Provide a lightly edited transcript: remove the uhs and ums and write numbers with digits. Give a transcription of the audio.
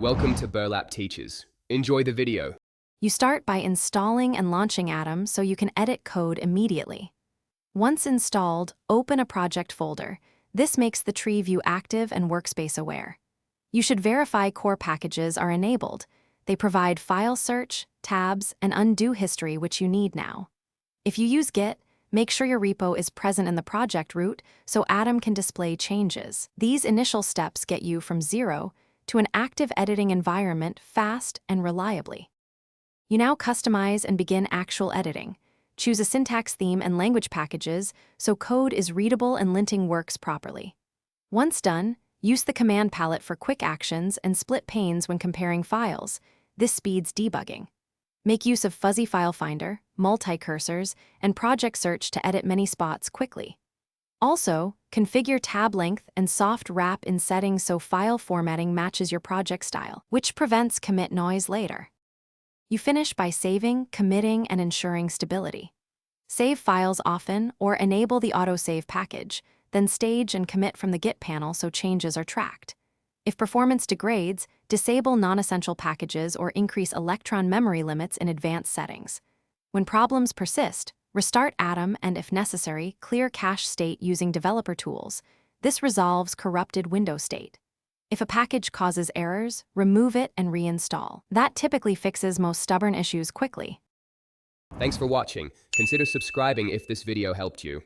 Welcome to Burlap Teachers. Enjoy the video. You start by installing and launching Atom so you can edit code immediately. Once installed, open a project folder. This makes the tree view active and workspace aware. You should verify core packages are enabled. They provide file search, tabs, and undo history, which you need now. If you use Git, make sure your repo is present in the project root so Atom can display changes. These initial steps get you from zero to an active editing environment fast and reliably. You now customize and begin actual editing. Choose a syntax theme and language packages so code is readable and linting works properly. Once done, use the command palette for quick actions and split panes when comparing files. This speeds debugging. Make use of Fuzzy File Finder, multi-cursors, and project search to edit many spots quickly. Also, configure tab length and soft wrap in settings so file formatting matches your project style, which prevents commit noise later. You finish by saving, committing, and ensuring stability. Save files often or enable the autosave package, then stage and commit from the Git panel so changes are tracked. If performance degrades, disable non-essential packages or increase Electron memory limits in advanced settings. When problems persist, restart Atom and, if necessary, clear cache state using developer tools. This resolves corrupted Windows state. If a package causes errors, remove it and reinstall. That typically fixes most stubborn issues quickly. Thanks for watching. Consider subscribing if this video helped you.